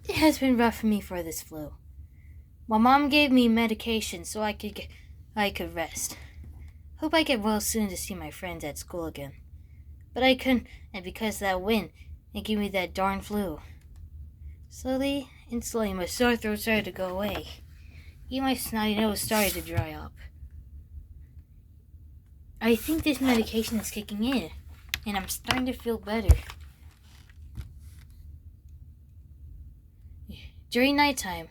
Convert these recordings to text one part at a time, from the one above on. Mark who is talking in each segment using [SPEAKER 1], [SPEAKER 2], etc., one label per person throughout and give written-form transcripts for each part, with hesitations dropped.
[SPEAKER 1] It has been rough for me for this flu. My mom gave me medication so I could rest. Hope I get well soon to see my friends at school again. But I couldn't, and because of that wind, it gave me that darn flu. Slowly and slowly, my sore throat started to go away. Even my snotty nose started to dry up. I think this medication is kicking in, and I'm starting to feel better. During nighttime,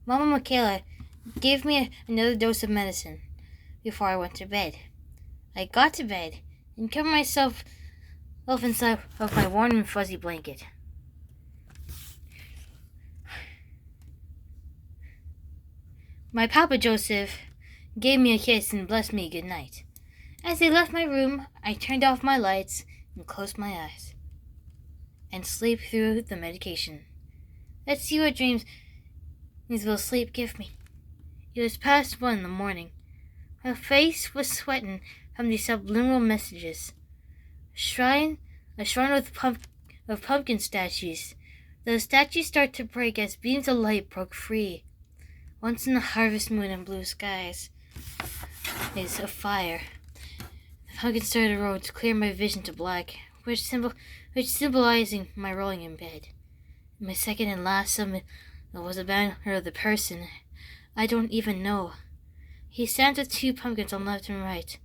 [SPEAKER 1] Mama Micaela gave me another dose of medicine before I went to bed. I got to bed and covered myself inside of my warm and fuzzy blanket. My Papa Joseph gave me a kiss and blessed me good night. As I left my room, I turned off my lights and closed my eyes and sleep through the medication. Let's see what dreams will sleep give me. It was past 1 in the morning. My face was sweating from these subliminal messages. A shrine with pumpkin statues. The statues start to break as beams of light broke free. Once in the harvest moon and blue skies is a fire. The pumpkin started to roll to clear my vision to black, which symbolizing my rolling in bed. My second and last summon was a banner of the person I don't even know. He stands with 2 pumpkins on left and right.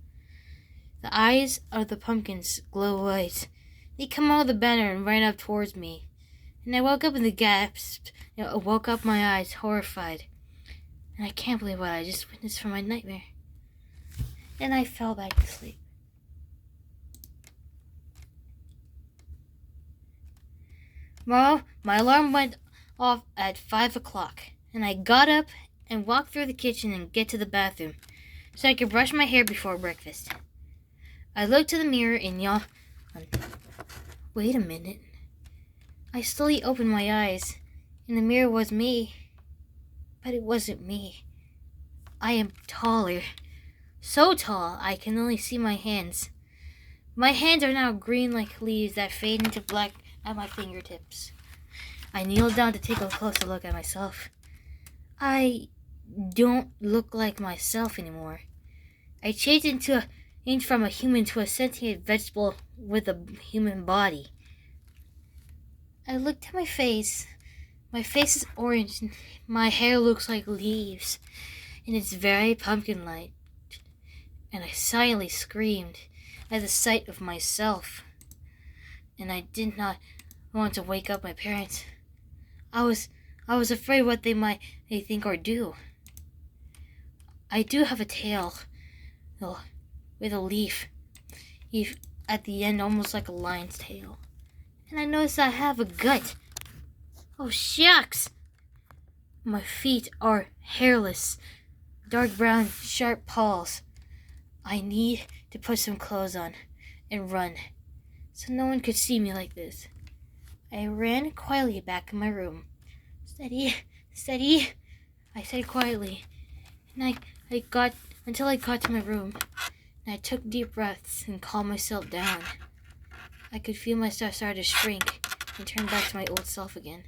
[SPEAKER 1] The eyes of the pumpkins glow white. They come out of the banner and ran up towards me. And I woke up in the gasp. I woke up my eyes horrified. And I can't believe what I just witnessed from my nightmare. Then I fell back to sleep. My alarm went off at 5 o'clock, and I got up and walked through the kitchen and get to the bathroom so I could brush my hair before breakfast. I looked to the mirror and yawned. Wait a minute. I slowly opened my eyes, and the mirror was me. But it wasn't me. I am taller. So tall I can only see my hands. My hands are now green like leaves that fade into black at my fingertips. I kneeled down to take a closer look at myself. I don't look like myself anymore. I changed from a human to a sentient vegetable with a human body. I looked at my face. My face is orange and my hair looks like leaves, and it's very pumpkin-like. And I silently screamed at the sight of myself. And I did not want to wake up my parents. I was afraid what they think or do. I do have a tail, though, with a leaf at the end, almost like a lion's tail. And I noticed I have a gut. Oh, shucks! My feet are hairless, dark brown, sharp paws. I need to put some clothes on and run, so no one could see me like this. I ran quietly back in my room. Steady, steady, I said quietly, and I got to my room, and I took deep breaths and calmed myself down. I could feel myself start to shrink and turn back to my old self again.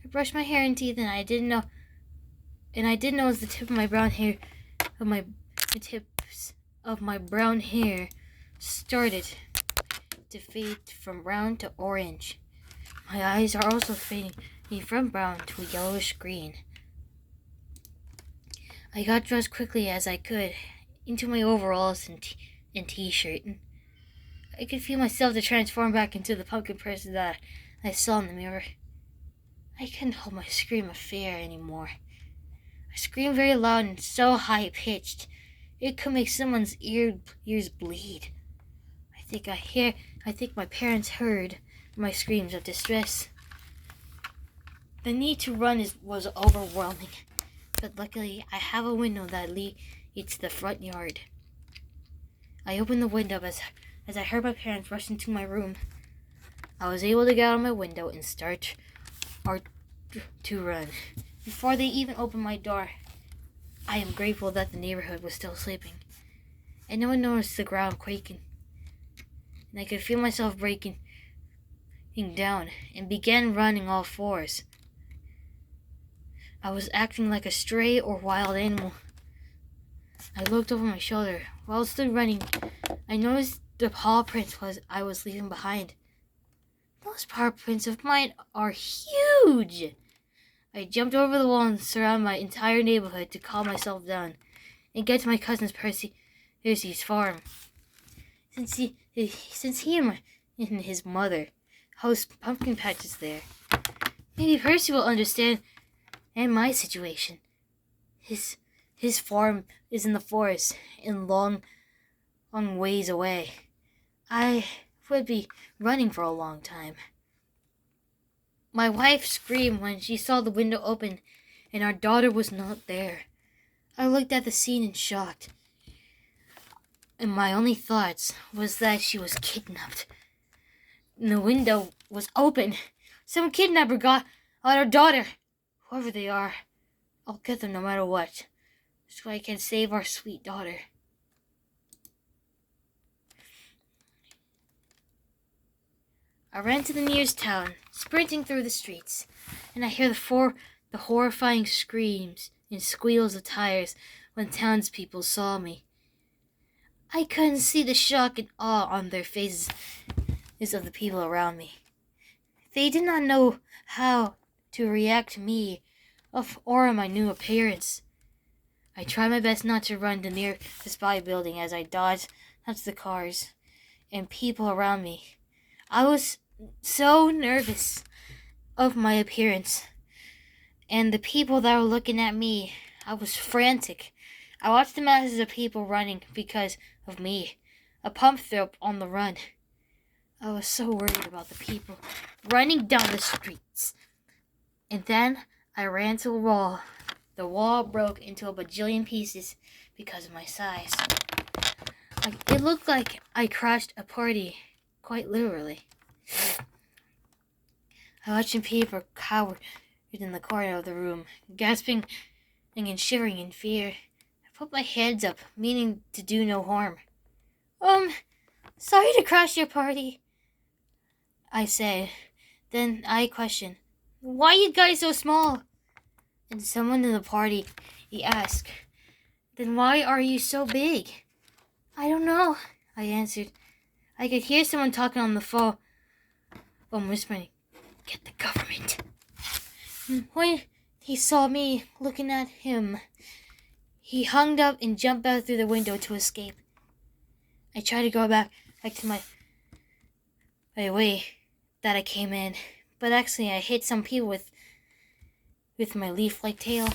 [SPEAKER 1] I brushed my hair and teeth, and I didn't know as the tip of my brown hair, the tips of my brown hair started to fade from brown to orange. My eyes are also fading from brown to a yellowish green. I got dressed quickly as I could into my overalls and t-shirt. I could feel myself to transform back into the pumpkin person that I saw in the mirror. I couldn't hold my scream of fear anymore. I screamed very loud and so high-pitched it could make someone's ears bleed. I think my parents heard my screams of distress. The need to run was overwhelming, but luckily I have a window that leads to the front yard. I opened the window as I heard my parents rush into my room. I was able to get out of my window and start to run. Before they even opened my door, I am grateful that the neighborhood was still sleeping, and no one noticed the ground quaking. And I could feel myself breaking down and began running all fours. I was acting like a stray or wild animal. I looked over my shoulder. While I stood running, I noticed the paw prints I was leaving behind. Those paw prints of mine are huge! I jumped over the wall and surrounded my entire neighborhood to calm myself down and get to my cousin Percy's farm. Since he and his mother host pumpkin patches there, maybe Percy will understand my situation. His farm is in the forest and long ways away. I would be running for a long time. My wife screamed when she saw the window open and our daughter was not there. I looked at the scene in shock, and my only thoughts was that she was kidnapped. And the window was open. Some kidnapper got our daughter. Whoever they are, I'll get them no matter what, so I can save our sweet daughter. I ran to the nearest town, sprinting through the streets, and I hear the horrifying screams and squeals of tires when townspeople saw me. I couldn't see the shock and awe on their faces of the people around me. They did not know how to react to me or my new appearance. I tried my best not to run to near the spy building as I dodged past the cars and people around me. I was so nervous of my appearance and the people that were looking at me. I was frantic. I watched the masses of people running because of me, a Pump-thro on the run. I was so worried about the people running down the streets. And then I ran to a wall. The wall broke into a bajillion pieces because of my size. It looked like I crashed a party, quite literally. I watched people cowered in the corner of the room, gasping and shivering in fear. I put my hands up, meaning to do no harm. Sorry to crash your party, I said. Then I questioned, why are you guys so small? And someone in the party, he asked, then why are you so big? I don't know, I answered. I could hear someone talking on the phone, whispering, get the government. And when he saw me looking at him, he hung up and jumped out through the window to escape. I tried to go back to my way that I came in, but actually I hit some people with my leaf-like tail.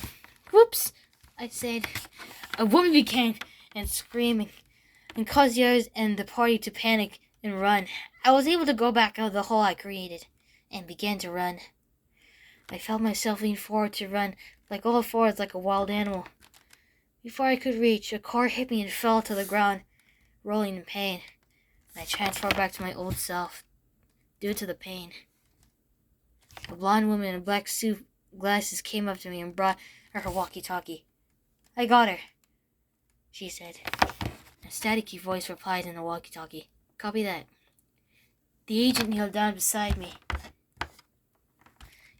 [SPEAKER 1] Whoops, I said. A woman began and screaming and caused the others and the party to panic and run. I was able to go back out of the hole I created and began to run. I felt myself lean forward to run, like all forwards like a wild animal. Before I could reach, a car hit me and fell to the ground, rolling in pain. I transformed back to my old self, due to the pain. A blonde woman in a black suit, glasses, came up to me and brought her walkie-talkie. I got her, she said. A staticky voice replied in the walkie-talkie. Copy that. The agent kneeled down beside me.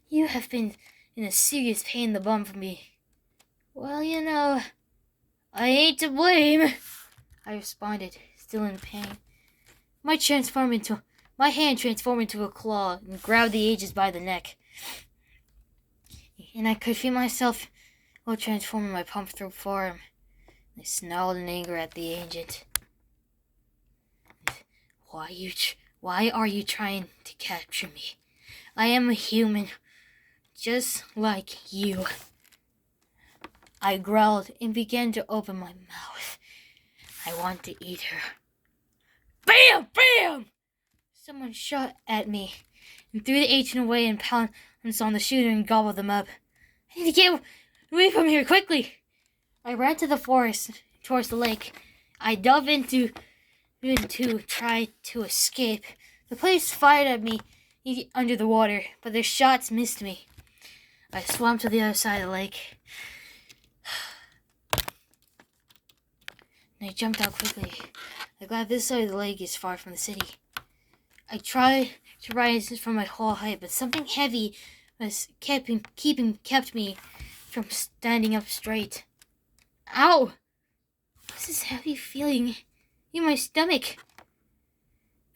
[SPEAKER 1] You have been in a serious pain in the bum for me. Well, you know, I ain't to blame, I responded, still in pain. My hand transformed into a claw and grabbed the agent by the neck. And I could feel myself while transforming my Pump-thro form. I snarled in anger at the agent. Why are you trying to capture me? I am a human, just like you. I growled and began to open my mouth. I want to eat her. Bam! Bam! Someone shot at me and threw the agent away and pounced on the shooter and gobbled them up. I need to get away from here quickly. I ran to the forest towards the lake. I dove into try to escape. The police fired at me under the water, but their shots missed me. I swam to the other side of the lake. And I jumped out quickly. I'm glad this side of the lake is far from the city. I tried to rise from my whole height, but something heavy kept me from standing up straight. Ow! What's this heavy feeling in my stomach?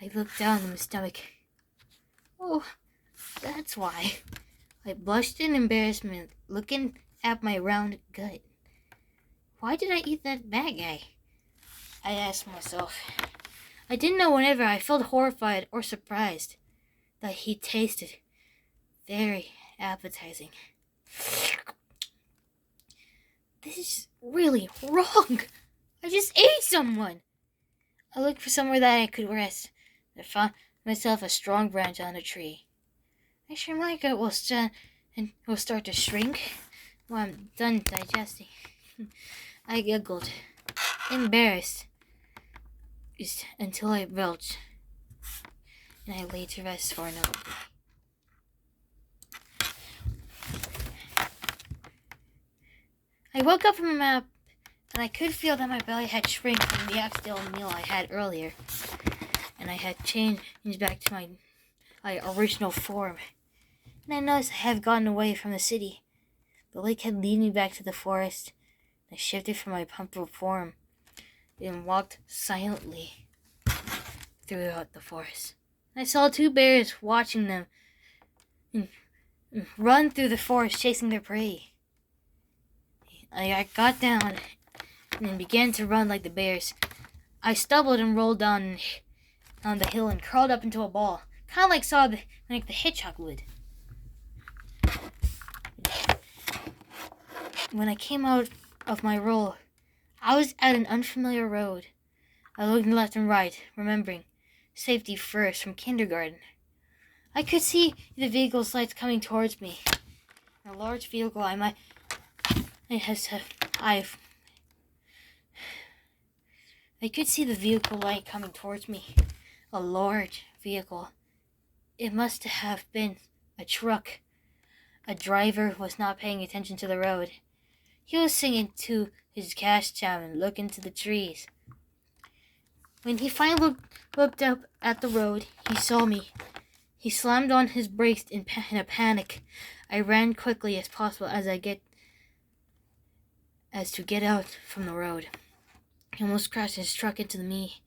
[SPEAKER 1] I looked down at my stomach. Oh, that's why. I blushed in embarrassment, looking at my round gut. Why did I eat that bad guy? I asked myself. I didn't know whenever I felt horrified or surprised that he tasted very appetizing. This is really wrong. I just ate someone. I looked for somewhere that I could rest. I found myself a strong branch on a tree. I'm sure my gut will start to shrink when I'm done digesting. I giggled, embarrassed, until I belched, and I lay to rest for another day. I woke up from a nap, and I could feel that my belly had shrunk from the accidental meal I had earlier, and I had changed back to my original form. And I noticed I had gotten away from the city. The lake had led me back to the forest. I shifted from my Pump-thro form and walked silently throughout the forest. I saw two bears watching them run through the forest chasing their prey. I got down and began to run like the bears. I stumbled and rolled down on the hill and crawled up into a ball, kind of like the hedgehog would. When I came out of my roll, I was at an unfamiliar road. I looked left and right, remembering safety first from kindergarten. I could see the vehicle's lights coming towards me. A large vehicle I could see the vehicle light coming towards me. A large vehicle. It must have been a truck. A driver was not paying attention to the road. He was singing to his cash tune and looking to the trees. When he finally looked up at the road, he saw me. He slammed on his brakes in a panic. I ran quickly as possible to get out from the road. He almost crashed his truck into me,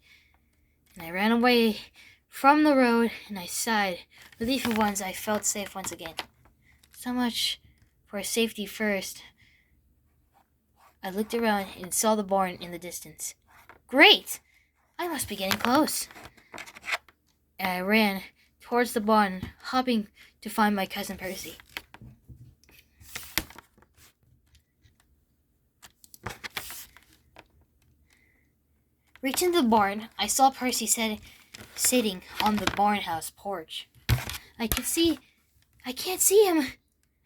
[SPEAKER 1] and I ran away from the road, and I sighed, relieved once I felt safe once again. So much for safety first. I looked around and saw the barn in the distance. Great! I must be getting close. And I ran towards the barn, hoping to find my cousin Percy. Reaching the barn, I saw Percy sitting on the barn house porch. I can't see him.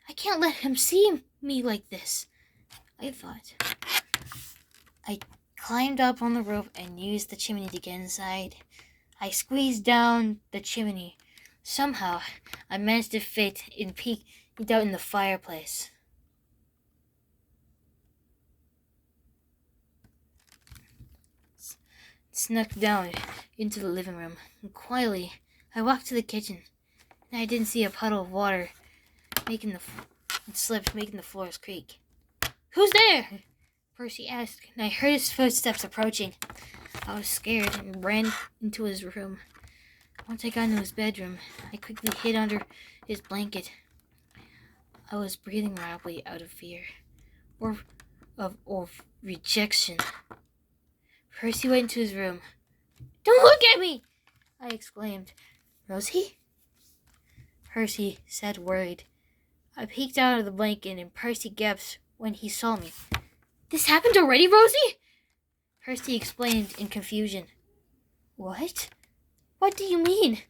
[SPEAKER 1] I can't let him see me like this, I thought. I climbed up on the roof and used the chimney to get inside. I squeezed down the chimney. Somehow, I managed to fit and peeked out in the fireplace. Snuck down into the living room. And quietly, I walked to the kitchen, and I didn't see a puddle of water making the floors creak. Who's there? Percy asked, and I heard his footsteps approaching. I was scared and ran into his room. Once I got into his bedroom, I quickly hid under his blanket. I was breathing rapidly out of fear or rejection. Percy went into his room. Don't look at me! I exclaimed. Rosie? Percy said, worried. I peeked out of the blanket and Percy gasped when he saw me. This happened already, Rosie? Percy explained in confusion. What? What do you mean?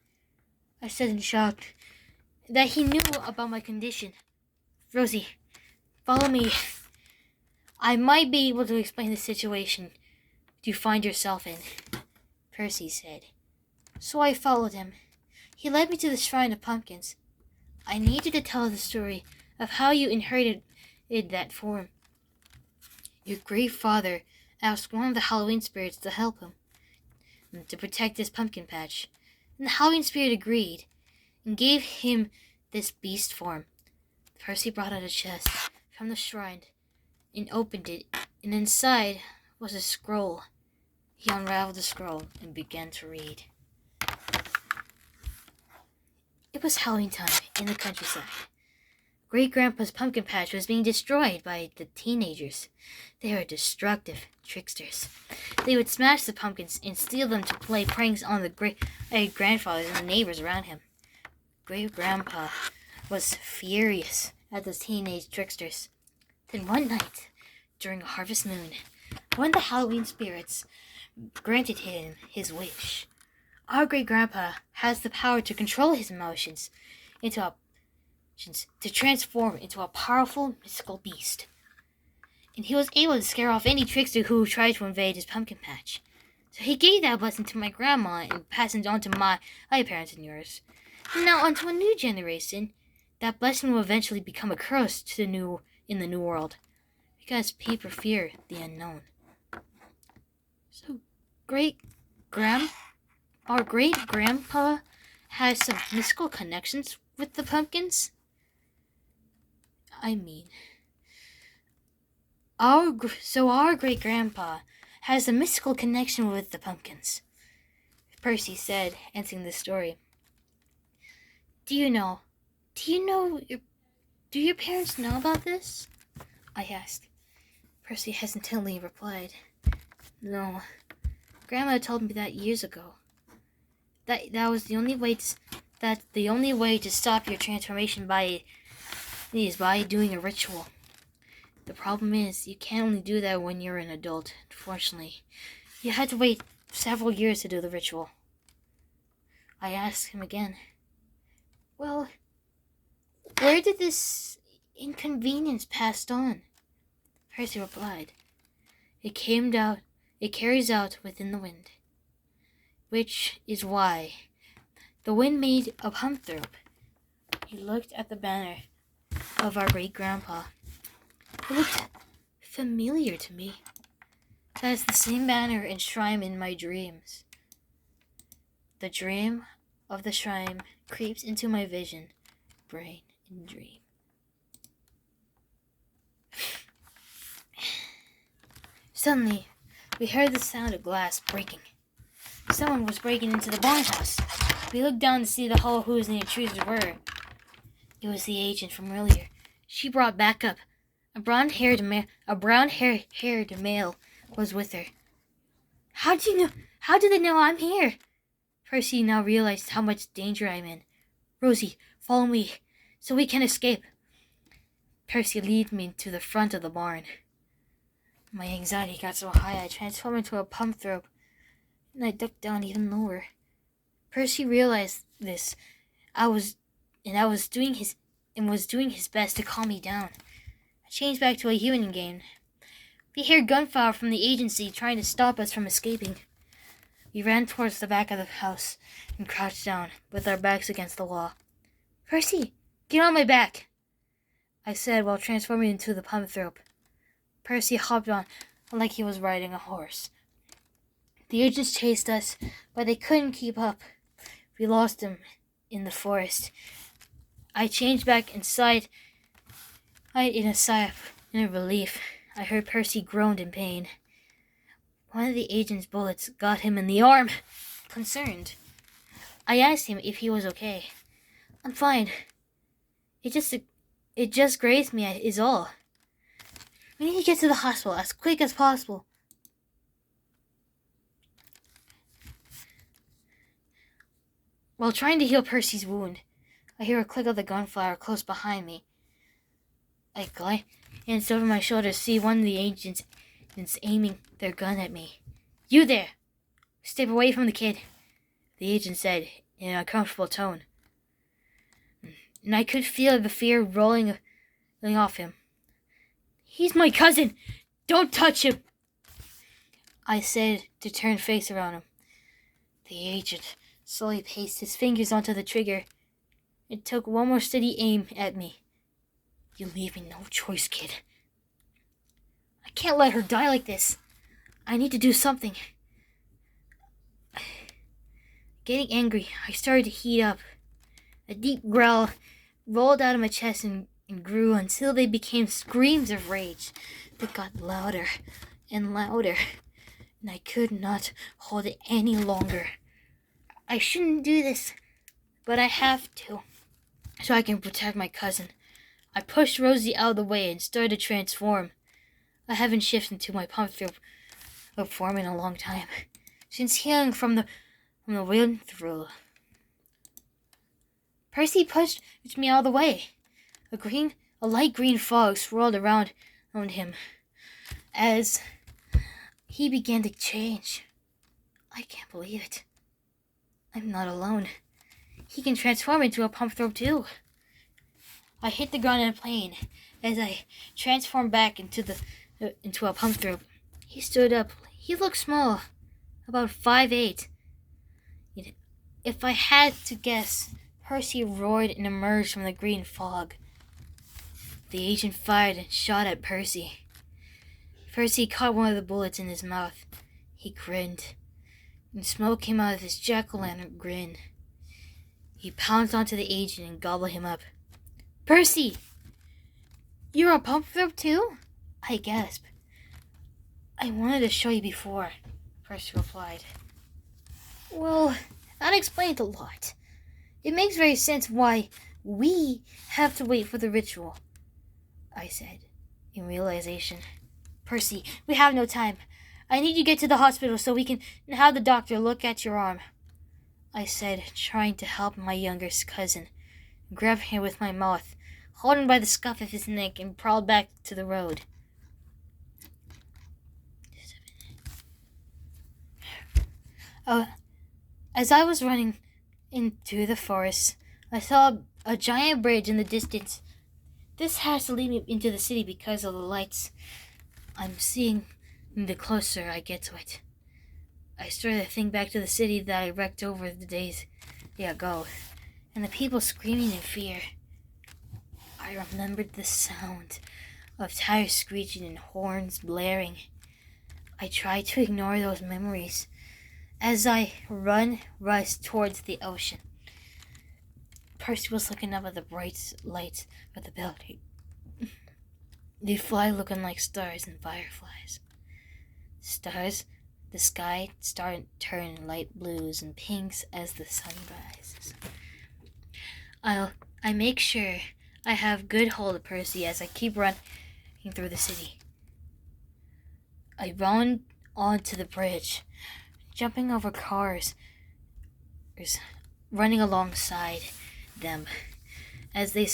[SPEAKER 1] I said in shock that he knew about my condition. Rosie, follow me. I might be able to explain the situation you find yourself in, Percy said. So I followed him. He led me to the shrine of pumpkins. I need you to tell the story of how you inherited that form. Your great father asked one of the Halloween spirits to help him, to protect this pumpkin patch. And the Halloween spirit agreed and gave him this beast form. Percy brought out a chest from the shrine and opened it, and inside was a scroll. He unraveled the scroll and began to read. It was Halloween time in the countryside. Great-grandpa's pumpkin patch was being destroyed by the teenagers. They were destructive tricksters. They would smash the pumpkins and steal them to play pranks on the great-grandfathers and the neighbors around him. Great-grandpa was furious at the teenage tricksters. Then one night, during a harvest moon, one of the Halloween spirits granted him his wish. Our great-grandpa has the power to control his emotions to transform into a powerful mystical beast. And he was able to scare off any trickster who tried to invade his pumpkin patch. So he gave that blessing to my grandma and passed it on to my parents and yours. And now onto a new generation. That blessing will eventually become a curse in the new world. Because people fear the unknown. So our great-grandpa has some mystical connections with the pumpkins? I mean, our great-grandpa has a mystical connection with the pumpkins, Percy said, answering the story. Do your parents know about this? I asked. Percy hesitantly replied, No. Grandma told me that years ago. That was the only way to stop your transformation by doing a ritual. The problem is, you can't only do that when you're an adult, unfortunately. You had to wait several years to do the ritual. I asked him again, Well, where did this inconvenience pass on? Percy replied, It carries out within the wind. Which is why the wind made a Pump-thro. He looked at the banner of our great-grandpa. It looked familiar to me. That is the same banner and shrine in my dreams. The dream of the shrine creeps into my vision, brain, and dream. Suddenly, we heard the sound of glass breaking. Someone was breaking into the barn house. We looked down to see who the intruders were. It was the agent from earlier. She brought back up. A brown-haired male was with her. How do they know I'm here? Percy now realized how much danger I'm in. Rosie, follow me, so we can escape. Percy led me to the front of the barn. My anxiety got so high I transformed into a Pump-thro, and I ducked down even lower. Percy realized this. Was doing his best to calm me down. I changed back to a human again. We heard gunfire from the agency trying to stop us from escaping. We ran towards the back of the house and crouched down with our backs against the wall. Percy, get on my back, I said while transforming into the Pump-thro. Percy hopped on like he was riding a horse. The agents chased us, but they couldn't keep up. We lost him in the forest. I changed back inside. In a sigh of relief, I heard Percy groaned in pain. One of the agent's bullets got him in the arm. Concerned, I asked him if he was okay. I'm fine. It just grazed me, is all. We need to get to the hospital as quick as possible. While trying to heal Percy's wound, I hear a click of the gunfire close behind me. I glanced over my shoulder to see one of the agents aiming their gun at me. You there! Step away from the kid, the agent said in an uncomfortable tone. And I could feel the fear rolling off him. He's my cousin! Don't touch him! I said to turn face around him. The agent slowly placed his fingers onto the trigger and took one more steady aim at me. You leave me no choice, kid. I can't let her die like this. I need to do something. Getting angry, I started to heat up. A deep growl rolled out of my chest and and grew until they became screams of rage that got louder and louder, and I could not hold it any longer. I shouldn't do this, but I have to, so I can protect my cousin. I pushed Rosie out of the way and started to transform. I haven't shifted into my Pump-thro form in a long time, since healing from the wind through. Percy pushed me out of the way. A light green fog swirled around him as he began to change. I can't believe it. I'm not alone. He can transform into a Pump-thro too. I hit the ground in a plane as I transformed back into a Pump-thro. He stood up. He looked small, about 5'8". If I had to guess, Percy roared and emerged from the green fog. The agent fired and shot at Percy. Percy caught one of the bullets in his mouth. He grinned, and smoke came out of his jack-o'-lantern grin. He pounced onto the agent and gobbled him up. Percy! You're a Pump-thro too? I gasped. I wanted to show you before, Percy replied. Well, that explains a lot. It makes very sense why we have to wait for the ritual, I said, in realization. Percy, we have no time. I need you to get to the hospital so we can have the doctor look at your arm, I said, trying to help my younger cousin. Grabbed him with my mouth, held him by the scuff of his neck, and prowled back to the road. As I was running into the forest, I saw a giant bridge in the distance. This has to lead me into the city because of the lights I'm seeing the closer I get to it. I started to think back to the city that I wrecked over the days ago, and the people screaming in fear. I remembered the sound of tires screeching and horns blaring. I tried to ignore those memories as I rushed towards the ocean. Percy was looking up at the bright lights of the building. They fly looking like stars and fireflies. The sky started turning light blues and pinks as the sun rises. I make sure I have good hold of Percy as I keep running through the city. I run onto the bridge, jumping over cars, running alongside them. As they're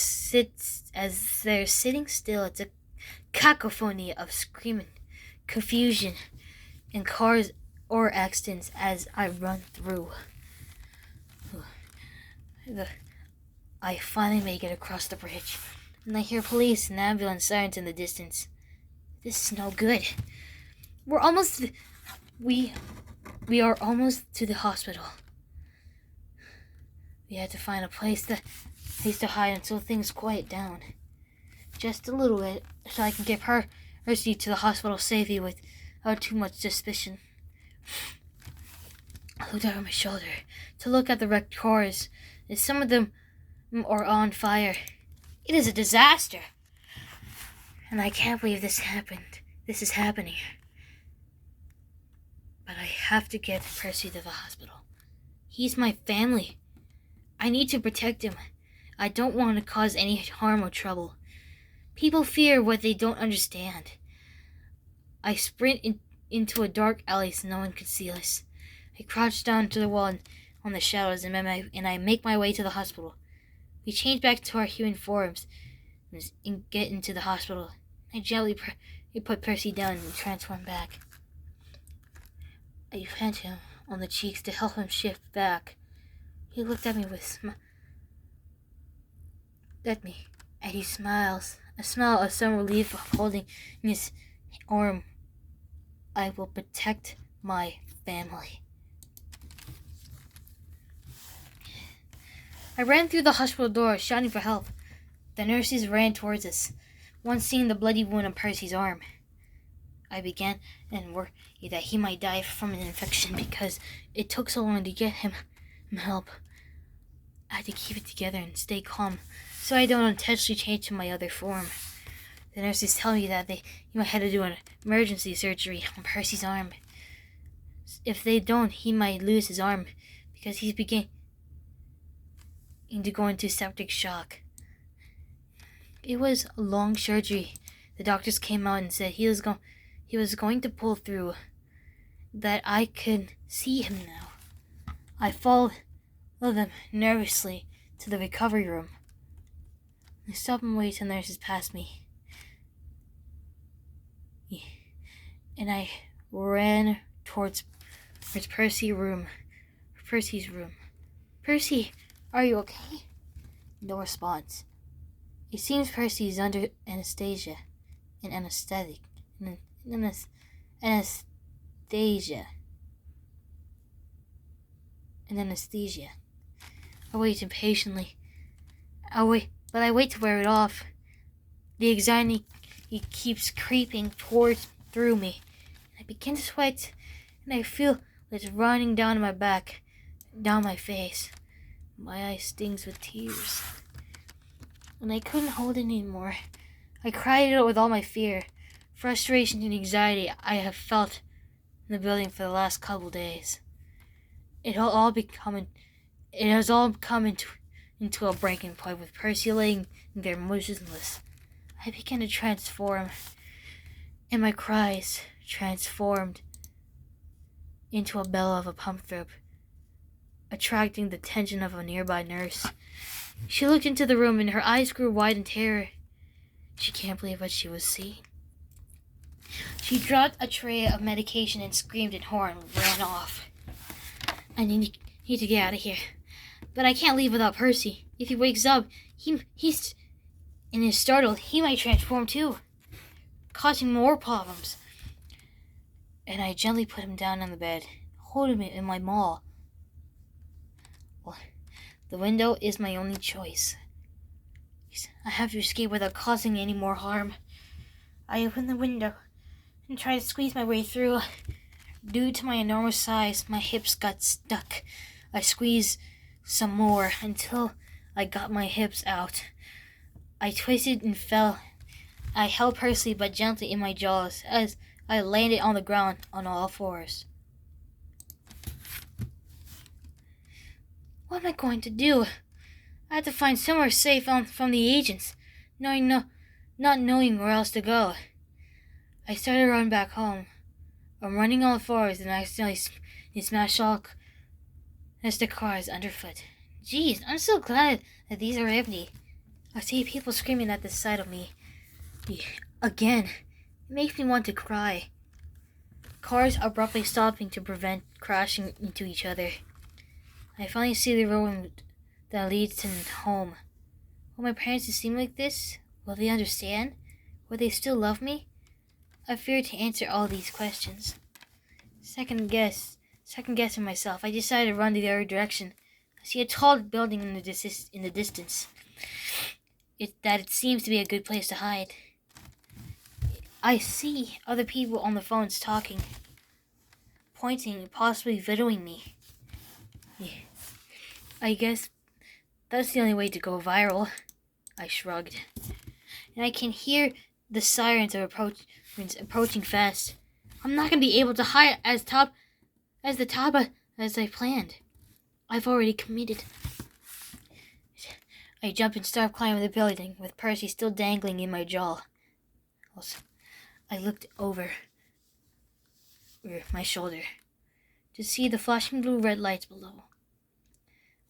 [SPEAKER 1] sitting still, it's a cacophony of screaming, confusion, and cars or accidents as I run through. I finally make it across the bridge, and I hear police and ambulance sirens in the distance. This is no good. We are almost to the hospital. We had to find a place to hide until things quiet down. Just a little bit, so I can get Percy to the hospital safely without too much suspicion. I looked over my shoulder to look at the wrecked cars, and some of them are on fire. It is a disaster, and I can't believe this happened. This is happening. But I have to get Percy to the hospital. He's my family. I need to protect him. I don't want to cause any harm or trouble. People fear what they don't understand. I sprint into a dark alley so no one could see us. I crouch down to the wall on the shadows and I make my way to the hospital. We change back to our human forms and get into the hospital. I gently put Percy down and transform back. I pat him on the cheeks to help him shift back. He looked at me and he smiles. A smile of some relief holding his arm. I will protect my family. I ran through the hospital door, shouting for help. The nurses ran towards us, one seeing the bloody wound on Percy's arm. I began and worried that he might die from an infection because it took so long to get him help. I had to keep it together and stay calm so I don't intentionally change to my other form. The nurses tell me that you might have to do an emergency surgery on Percy's arm. If they don't, he might lose his arm because he's beginning to go into septic shock. It was a long surgery. The doctors came out and said he was going to pull through, that I could see him now. I followed them nervously to the recovery room. I stopped and waited till nurses passed me. And I ran towards Percy's room. Percy, are you okay? No response. It seems Percy is under anesthesia. Anesthesia. I wait impatiently. But I wait to wear it off. The anxiety keeps creeping through me. I begin to sweat, and I feel it's running down my back, down my face. My eye stings with tears. And I couldn't hold it anymore. I cried it out with all my fear, frustration, and anxiety I have felt in the building for the last couple days. It has all come into a breaking point with Percy laying there motionless. I began to transform, and my cries transformed into a bellow of a Pump-thro, attracting the attention of a nearby nurse. She looked into the room and her eyes grew wide in terror. She can't believe what she was seeing. She dropped a tray of medication and screamed in horror and ran off. I need to get out of here. But I can't leave without Percy. If he wakes up, he's and is startled, he might transform too, causing more problems. And I gently put him down on the bed, holding him in my maw. Well, the window is my only choice. I have to escape without causing any more harm. I open the window and try to squeeze my way through. Due to my enormous size, my hips got stuck. I squeezed some more until I got my hips out. I twisted and fell. I held Percy but gently in my jaws as I landed on the ground on all fours. What am I going to do? I have to find somewhere safe from the agents, not knowing where else to go. I started running back home. I'm running on all fours and I accidentally smashed all the cars underfoot. Jeez, I'm so glad that these are empty. I see people screaming at the sight of me. Again, it makes me want to cry. Cars abruptly stopping to prevent crashing into each other. I finally see the road that leads to home. Will my parents see me like this? Will they understand? Will they still love me? I fear to answer all these questions. Second guessing myself, I decided to run the other direction. I see a tall building in the distance. It seems to be a good place to hide. I see other people on the phones talking, pointing, possibly videoing me. Yeah. I guess that's the only way to go viral. I shrugged. And I can hear the sirens of approaching fast. I'm not going to be able to hide as I planned. I've already committed. I jumped and started climbing the building with Percy still dangling in my jaw. Also, I looked over my shoulder to see the flashing blue-red lights below.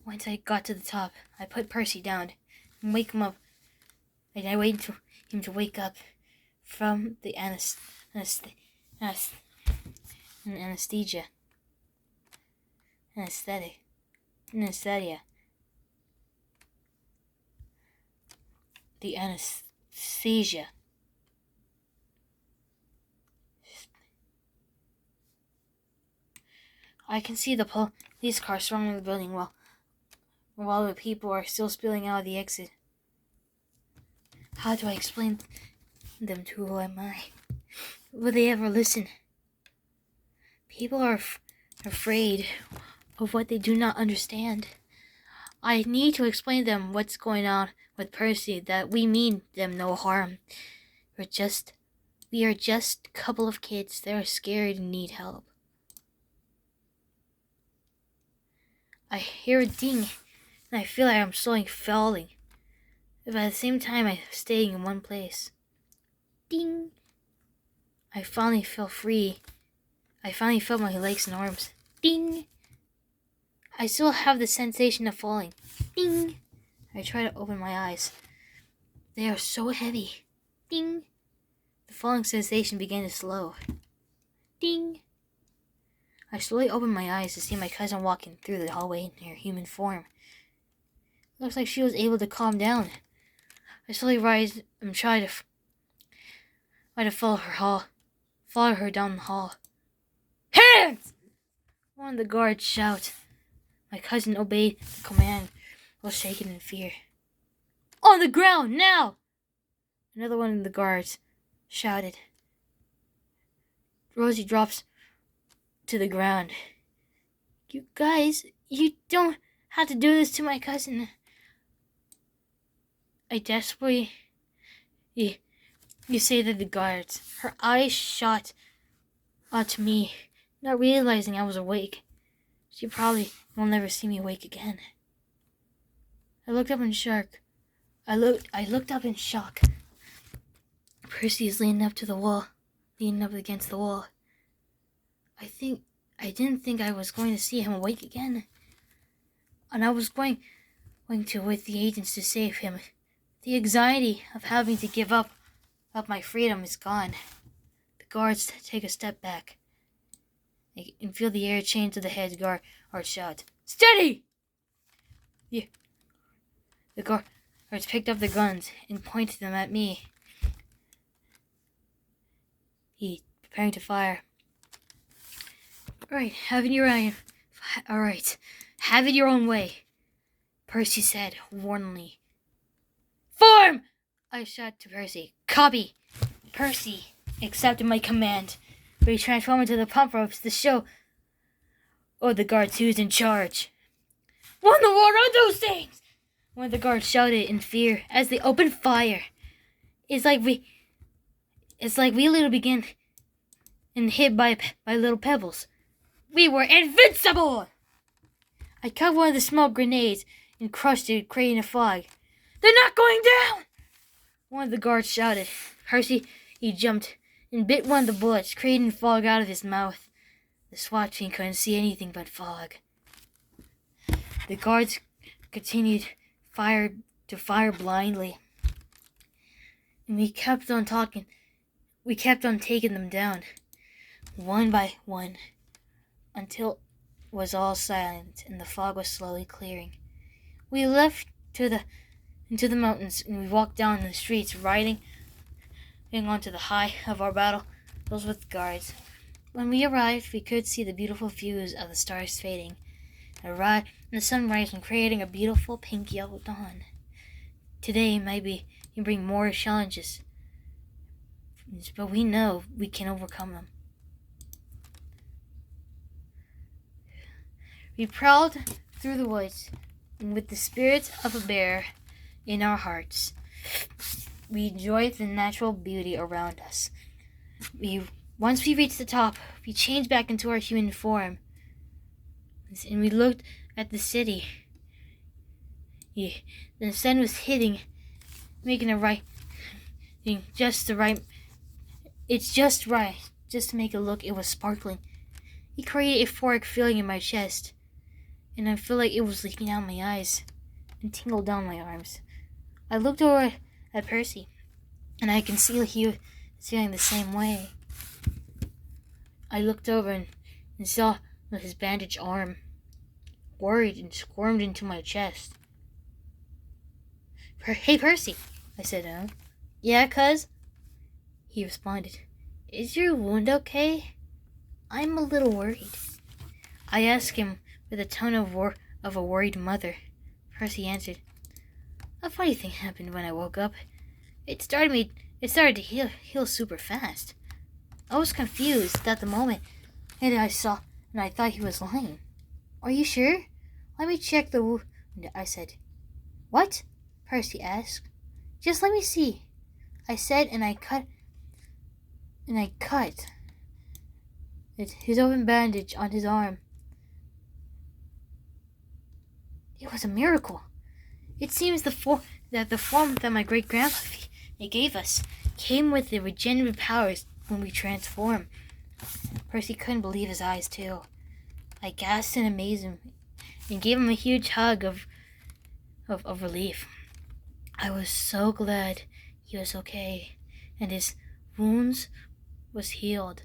[SPEAKER 1] Once I got to the top, I put Percy down and wake him up. And I waited for him to wake up from the anesthesia. The anesthesia. I can see the police car surrounding the building while the people are still spilling out of the exit. How do I explain them to who am I? Will they ever listen? People are afraid of what they do not understand. I need to explain to them what's going on with Percy that we mean them no harm. We are just a couple of kids that are scared and need help. I hear a ding, and I feel like I'm slowly falling. But at the same time, I'm staying in one place. Ding! I finally felt free. I finally felt my legs and arms. Ding! I still have the sensation of falling. Ding! I try to open my eyes. They are so heavy. Ding! The falling sensation began to slow. Ding! I slowly opened my eyes to see my cousin walking through the hallway in her human form. It looks like she was able to calm down. I slowly rise and try to follow her down the hall. Hands! One of the guards shouted. My cousin obeyed the command while shaking in fear. On the ground, now! Another one of the guards shouted. Rosie drops to the ground. You guys, you don't have to do this to my cousin. I desperately... You say to the guards. Her eyes shot onto me, not realizing I was awake. She probably will never see me awake again. I looked up in shock. Percy is leaning up against the wall. I didn't think I was going to see him awake again. And I was going to with the agents to save him. The anxiety of having to give up my freedom is gone. The guards take a step back and feel the air change to the head guard shout, Steady! The guards picked up the guns and pointed them at me. He preparing to fire. All right, have it your own way, Percy said warningly. Form! I shouted to Percy. Copy! Percy accepted my command, but he transformed into the Pump-thro to show the guards who's in charge. What in the world are those things? One of the guards shouted in fear as they opened fire. It's like we literally began and hit by little pebbles. We were invincible! I cut one of the smoke grenades and crushed it, creating a fog. They're not going down! One of the guards shouted. Percy, he jumped and bit one of the bullets, creating fog out of his mouth. The SWAT team couldn't see anything but fog. The guards continued to fire blindly. And we kept on talking. We kept on taking them down, one by one, until it was all silent and the fog was slowly clearing. We left into the mountains and we walked down the streets, riding onto the high of our battle, those with guards. When we arrived, we could see the beautiful views of the stars fading, and the sun rising, creating a beautiful pink-yellow dawn. Today might bring more challenges, but we know we can overcome them. We prowled through the woods, and with the spirit of a bear in our hearts, we enjoyed the natural beauty around us. Once we reached the top, we changed back into our human form, and we looked at the city. The sun was hitting, making it's just right, just to make it look. It was sparkling. It created a euphoric feeling in my chest, and I feel like it was leaking out my eyes and tingled down my arms. I looked over at Percy, and I can see he was feeling the same way. I looked over and saw his bandaged arm, worried and squirmed into my chest. Hey, Percy, I said. Yeah, cuz? He responded. Is your wound okay? I'm a little worried. I asked him with a tone of a worried mother. Percy answered. A funny thing happened when I woke up. It started to heal super fast. I was confused at the moment, and I thought he was lying. Are you sure? Let me check the wound, I said. What? Percy asked. Just let me see, I said, and I cut his open bandage on his arm. It was a miracle. It seems the form that my great-grandpa gave us came with the regenerative powers when we transform. Percy couldn't believe his eyes, too. I gasped in amazement and gave him a huge hug of relief. I was so glad he was okay and his wounds was healed.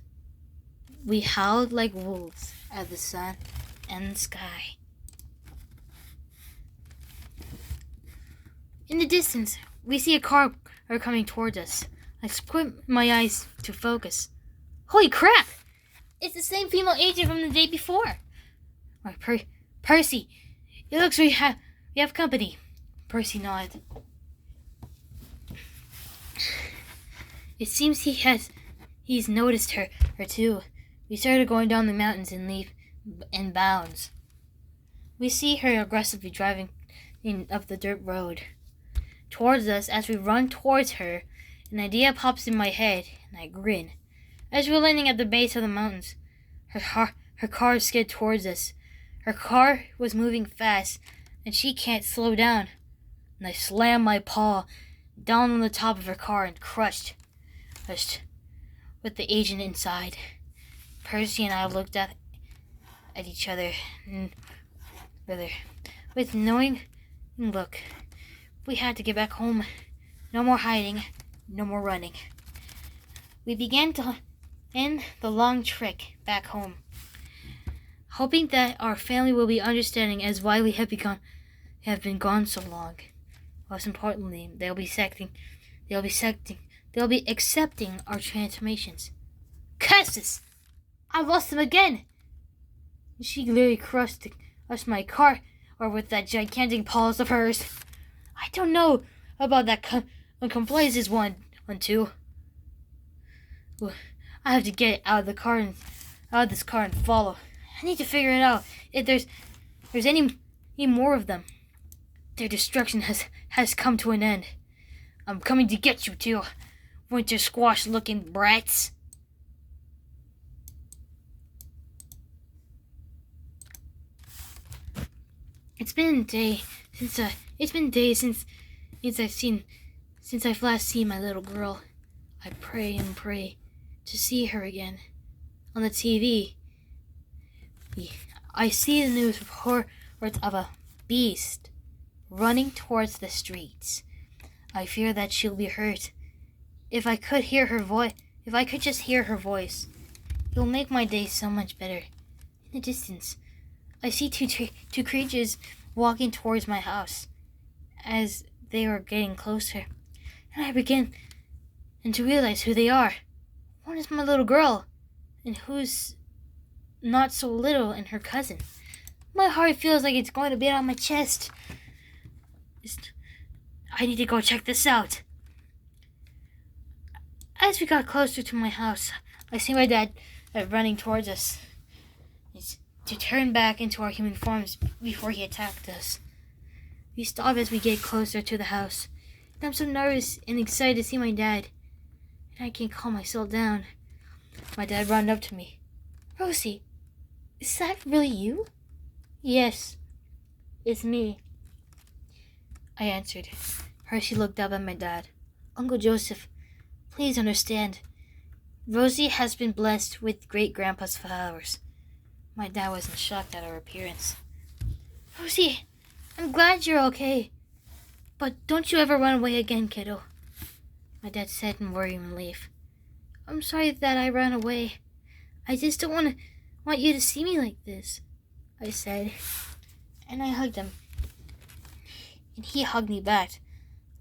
[SPEAKER 1] We howled like wolves at the sun and the sky. In the distance, we see a car coming towards us. I squint my eyes to focus. Holy crap! It's the same female agent from the day before. Percy, it looks we have company. Percy nodded. It seems he's noticed her too. We started going down the mountains in bounds. We see her aggressively driving up the dirt road towards us. As we run towards her, an idea pops in my head, and I grin. As we're landing at the base of the mountains, her car skid towards us. Her car was moving fast, and she can't slow down. And I slammed my paw down on the top of her car and crushed with the agent inside. Percy and I looked at each other with knowing look. We had to get back home. No more hiding, no more running. We began to end the long trek back home, hoping that our family will be understanding as why we have been gone so long. Most importantly, they'll be accepting our transformations. Cassis! I lost them again! She literally crushed my car with that gigantic paws of hers. I don't know about that complaisance one too. I have to get out of this car and follow. I need to figure it out if there's any more of them. Their destruction has come to an end. I'm coming to get you too, winter squash looking brats. It's been days since I've last seen my little girl. I pray and pray to see her again. On the TV, I see the news reports of a beast running towards the streets. I fear that she'll be hurt. If I could just hear her voice, it will make my day so much better. In the distance, I see two creatures walking towards my house. As they are getting closer, and I begin to realize who they are. One is my little girl, and who's not so little, and her cousin. My heart feels like it's going to beat on my chest. I need to go check this out. As we got closer to my house, I see my dad running towards us to turn back into our human forms before he attacked us. We stop as we get closer to the house, and I'm so nervous and excited to see my dad, and I can't calm myself down. My dad ran up to me. Rosie, is that really you? Yes, it's me, I answered. Hershey looked up at my dad. Uncle Joseph, please understand. Rosie has been blessed with great-grandpa's flowers. My dad wasn't shocked at her appearance. Rosie, I'm glad you're okay. But don't you ever run away again, kiddo, my dad said in worrying relief. I'm sorry that I ran away. I just don't want you to see me like this, I said. And I hugged him. And he hugged me back,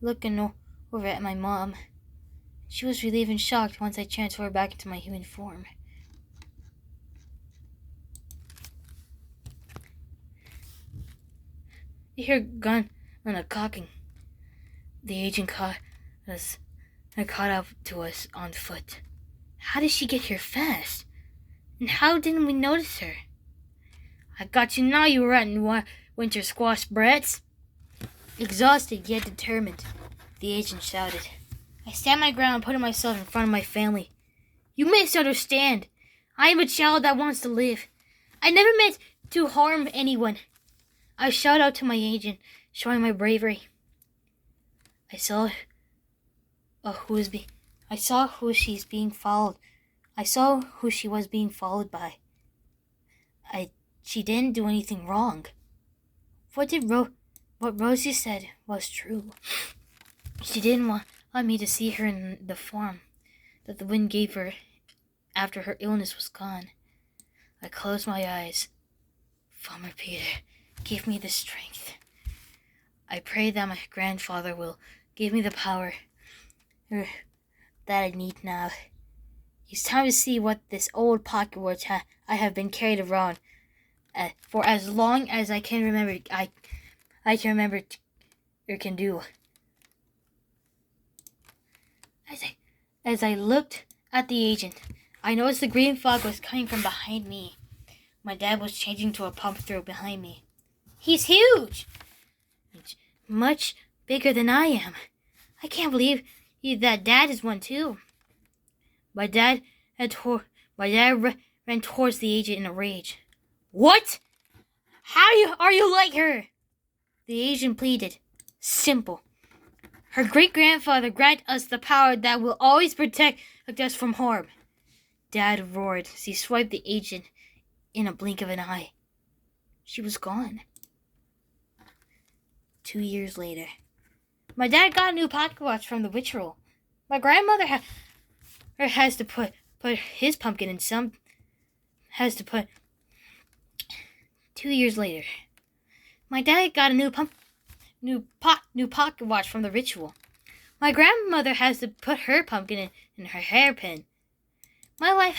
[SPEAKER 1] looking over at my mom. She was relieved and shocked once I transferred back into my human form. We hear gun on a cocking. The agent caught up to us on foot. How did she get here fast? And how didn't we notice her? I got you now, you rotten winter squash brats. Exhausted yet determined, the agent shouted. I stand my ground, putting myself in front of my family. You misunderstand. I am a child that wants to live. I never meant to harm anyone. I shout out to my agent, showing my bravery. I saw who she's being followed. I saw who she was being followed by. She didn't do anything wrong. What Rosie said was true. She didn't want me to see her in the form that the wind gave her after her illness was gone. I closed my eyes. Farmer Peter, give me the strength. I pray that my grandfather will give me the power that I need now. It's time to see what this old pocket watch I have been carried around for as long as I can remember. I can remember or can do. As I looked at the agent, I noticed the green fog was coming from behind me. My dad was changing to a Pump-thro behind me. He's huge! Much bigger than I am. I can't believe that Dad is one too. My dad ran towards the agent in a rage. What? How are you like her? The agent pleaded. Simple. Her great-grandfather granted us the power that will always protect us from harm. Dad roared as he swiped the agent in a blink of an eye. She was gone. 2 years later. My dad got a new pocket watch from the ritual. My grandmother has to put his pumpkin in some. Has to put. 2 years later. My dad got a new pocket watch from the ritual. My grandmother has to put her pumpkin in her hairpin. My life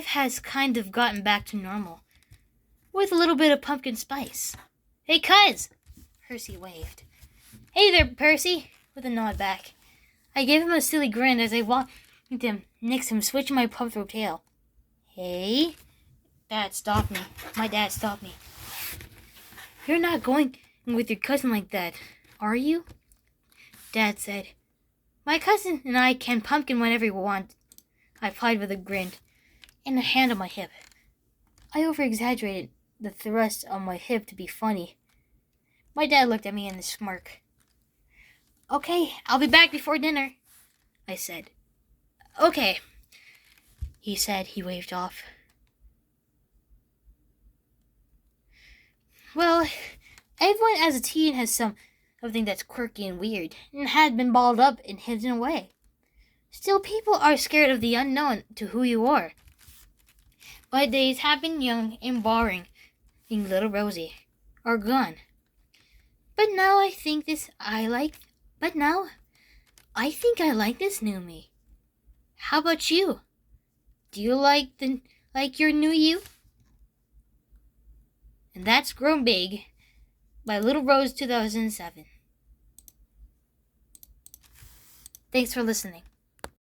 [SPEAKER 1] has kind of gotten back to normal, with a little bit of pumpkin spice. Hey, cuz! Percy waved. Hey there, Percy! With a nod back. I gave him a silly grin as I walked him next to him, switching my Pump-thro tail. Hey? My dad stopped me. You're not going with your cousin like that, are you? Dad said. My cousin and I can pumpkin whenever we want, I replied with a grin and a hand on my hip. I over-exaggerated the thrust on my hip to be funny. My dad looked at me in a smirk. Okay, I'll be back before dinner, I said. Okay, he said. He waved off. Well, everyone as a teen has something that's quirky and weird, and had been balled up and hidden away. Still, people are scared of the unknown to who you are. My days have been young and boring, being little Rosie, are gone. But now I think I like this new me. How about you? Do you like your new you? And that's Grown Big by Little Rose 2007. Thanks for listening.